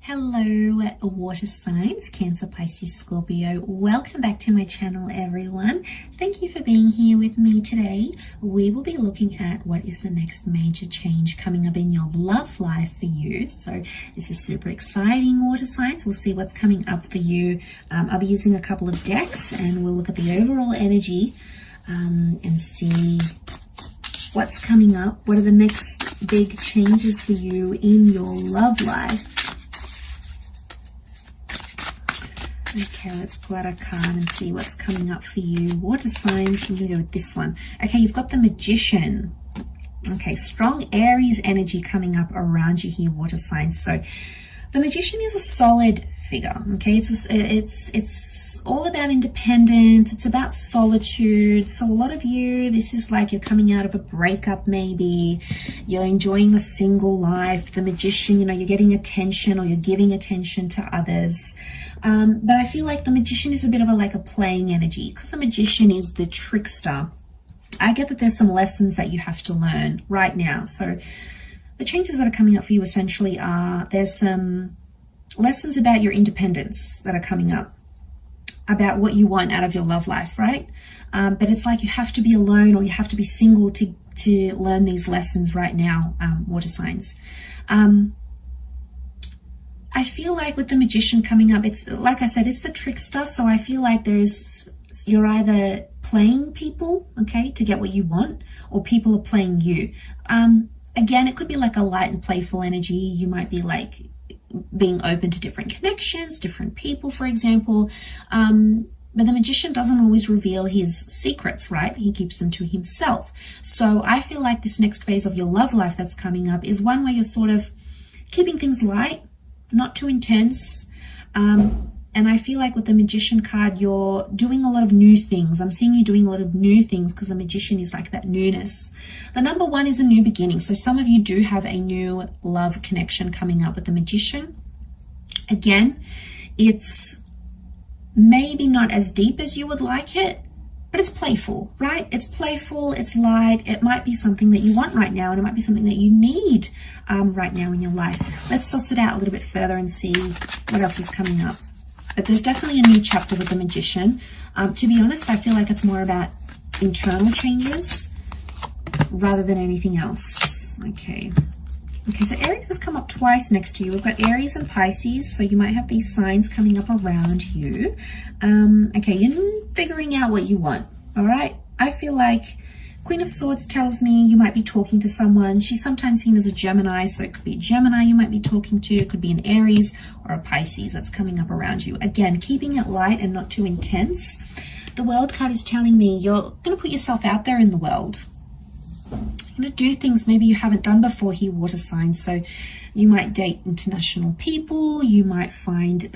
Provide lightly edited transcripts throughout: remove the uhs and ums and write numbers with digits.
Hello, water signs, Cancer, Pisces, Scorpio. Welcome back to my channel, everyone. Thank you for being here with me today. We will be looking at what is the next major change coming up in your love life for you. So this is super exciting, water signs. We'll see what's coming up for you. I'll be using a couple of decks and we'll look at the overall energy and see what's coming up. What are the next big changes for you in your love life? Okay, let's pull out a card and see what's coming up for you. Water signs, I'm going to go with this one. Okay, you've got the Magician. Okay, strong Aries energy coming up around you here, water signs. So the Magician is a solid figure, okay? It's all about independence. It's about solitude. So a lot of you, this is like you're coming out of a breakup maybe. You're enjoying a single life. The Magician, you know, you're getting attention or you're giving attention to others. But I feel like the Magician is a bit of a playing energy because the Magician is the trickster. I get that there's some lessons that you have to learn right now. So the changes that are coming up for you essentially are there's some lessons about your independence that are coming up, about what you want out of your love life, right? But it's like you have to be alone or you have to be single to learn these lessons right now, water signs. I feel like with the Magician coming up, it's like I said, it's the trickster. So I feel like you're either playing people, okay, to get what you want, or people are playing you. Again, it could be like a light and playful energy. You might be like being open to different connections, different people, for example. But the Magician doesn't always reveal his secrets, right? He keeps them to himself. So I feel like this next phase of your love life that's coming up is one where you're sort of keeping things light, not too intense. And I feel like with the Magician card, you're doing a lot of new things. I'm seeing you doing a lot of new things because the Magician is like that newness. The number one is a new beginning. So some of you do have a new love connection coming up with the Magician. Again, it's maybe not as deep as you would like it, but it's playful, right? It's playful, it's light. It might be something that you want right now, and it might be something that you need right now in your life. Let's suss it out a little bit further and see what else is coming up. But there's definitely a new chapter with the Magician. To be honest, I feel like it's more about internal changes rather than anything else. Okay, so Aries has come up twice next to you. We've got Aries and Pisces, so you might have these signs coming up around you. Okay, you're figuring out what you want, all right? I feel like Queen of Swords tells me you might be talking to someone. She's sometimes seen as a Gemini, so it could be a Gemini you might be talking to. It could be an Aries or a Pisces that's coming up around you. Again, keeping it light and not too intense. The World card is telling me you're going to put yourself out there in the world. You're going to do things maybe you haven't done before here, water signs. So you might date international people. You might find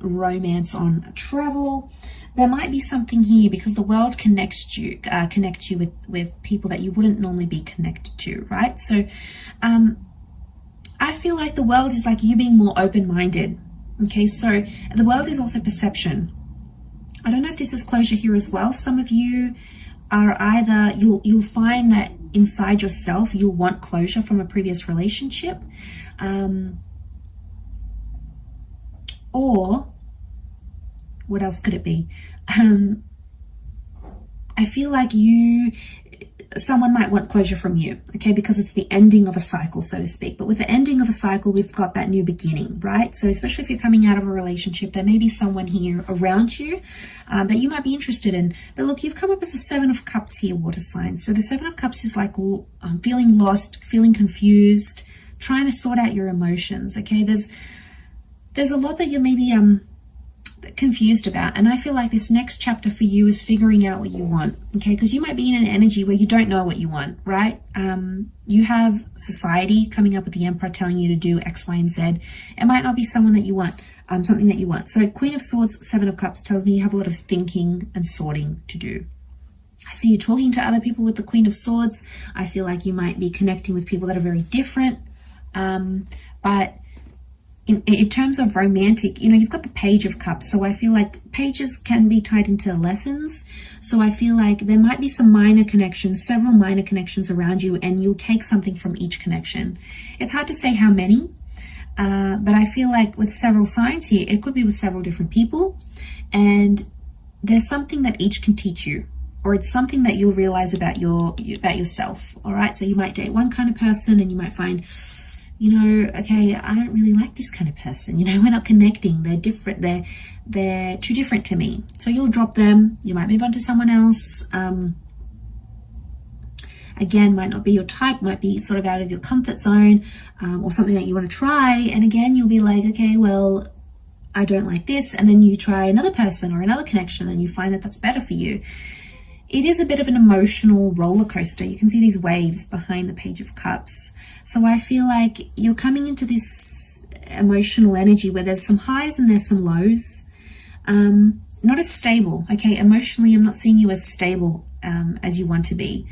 romance on travel. There might be something here because the world connects you with people that you wouldn't normally be connected to, right? So I feel like the world is like you being more open-minded. Okay, so the world is also perception. I don't know if this is closure here as well. Some of you are either, you'll find that inside yourself, you'll want closure from a previous relationship, or what else could it be? I feel like someone might want closure from you, okay, because it's the ending of a cycle, so to speak. But with the ending of a cycle, we've got that new beginning, right? So especially if you're coming out of a relationship, there may be someone here around you that you might be interested in. But look, you've come up as a Seven of Cups here, water signs. So the Seven of Cups is like feeling lost, feeling confused, trying to sort out your emotions, okay? There's a lot that you're maybe confused about, and I feel like this next chapter for you is figuring out what you want, okay? Because you might be in an energy where you don't know what you want, right? You have society coming up with the Emperor telling you to do X, Y, and Z. It might not be someone that you want, something that you want. So Queen of Swords, Seven of Cups tells me you have a lot of thinking and sorting to do. I see you talking to other people with the Queen of Swords. I feel like you might be connecting with people that are very different, but in terms of romantic, you know, you've got the Page of Cups. So I feel like pages can be tied into lessons. So I feel like there might be some minor connections, several minor connections around you, and you'll take something from each connection. It's hard to say how many, But I feel like with several signs here, it could be with several different people, and there's something that each can teach you, or it's something that you'll realize about yourself. All right, so you might date one kind of person and you might find, okay, I don't really like this kind of person. We're not connecting. They're different. They're too different to me. So you'll drop them. You might move on to someone else. Again, might not be your type, might be sort of out of your comfort zone, or something that you want to try. And again, you'll be like, okay, well, I don't like this. And then you try another person or another connection and you find that that's better for you. It is a bit of an emotional roller coaster. You can see these waves behind the Page of Cups. So I feel like you're coming into this emotional energy where there's some highs and there's some lows. Not as stable, okay? Emotionally, I'm not seeing you as stable as you want to be.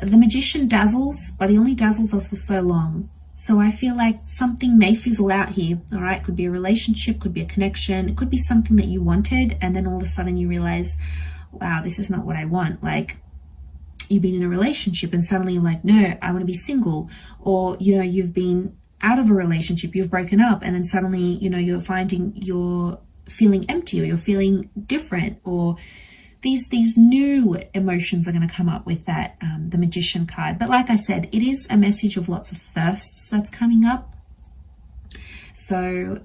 The Magician dazzles, but he only dazzles us for so long. So I feel like something may fizzle out here, all right? Could be a relationship, could be a connection. It could be something that you wanted, and then all of a sudden you realize, wow, this is not what I want. Like, you've been in a relationship and suddenly you're like, no, I want to be single. Or, you've been out of a relationship, you've broken up, and then suddenly, you're finding you're feeling empty, or you're feeling different, or these new emotions are going to come up with that, the Magician card. But like I said, it is a message of lots of firsts that's coming up. So,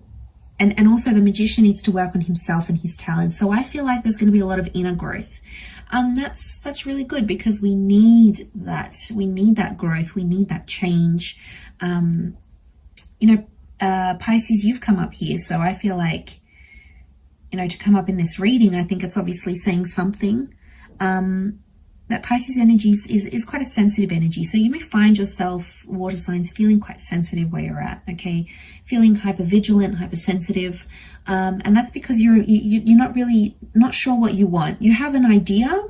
and also the Magician needs to work on himself and his talent. So I feel like there's going to be a lot of inner growth. That's really good, because we need that. We need that growth. We need that change. Pisces, you've come up here. So I feel like, to come up in this reading, I think it's obviously saying something. That Pisces energy is quite a sensitive energy. So you may find yourself, water signs, feeling quite sensitive where you're at, okay? Feeling hypervigilant, hypersensitive. And that's because you're not sure what you want. You have an idea,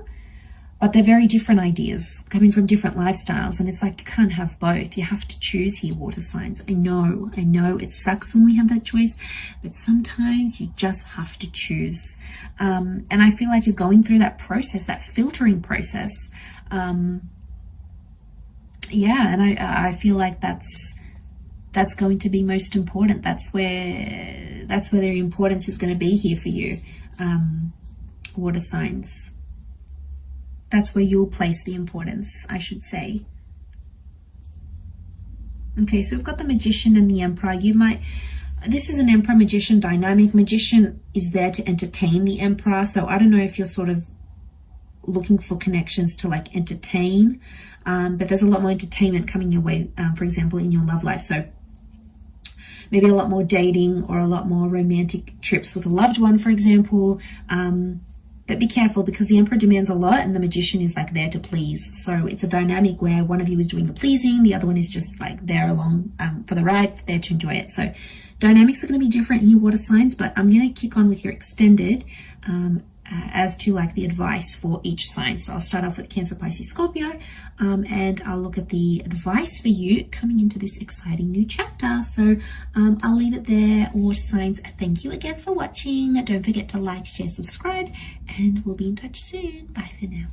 but they're very different ideas coming from different lifestyles. And it's like, you can't have both. You have to choose here, water signs. I know it sucks when we have that choice, but sometimes you just have to choose. And I feel like you're going through that process, that filtering process. And I feel like that's going to be most important. That's where the importance is going to be here for you, water signs. That's where you'll place the importance, I should say. Okay, so we've got the Magician and the Emperor. This is an Emperor-Magician dynamic. Magician is there to entertain the Emperor. So I don't know if you're sort of looking for connections to like entertain, but there's a lot more entertainment coming your way, for example, in your love life. So maybe a lot more dating or a lot more romantic trips with a loved one, for example. But be careful, because the Emperor demands a lot and the Magician is like there to please. So it's a dynamic where one of you is doing the pleasing, the other one is just like there along for the ride, there to enjoy it. So dynamics are going to be different here, water signs, but I'm going to kick on with your extended as to like the advice for each sign. So I'll start off with Cancer, Pisces, Scorpio, and I'll look at the advice for you coming into this exciting new chapter. So I'll leave it there, water signs. Thank you again for watching. Don't forget to like, share, subscribe, and we'll be in touch soon. Bye for now.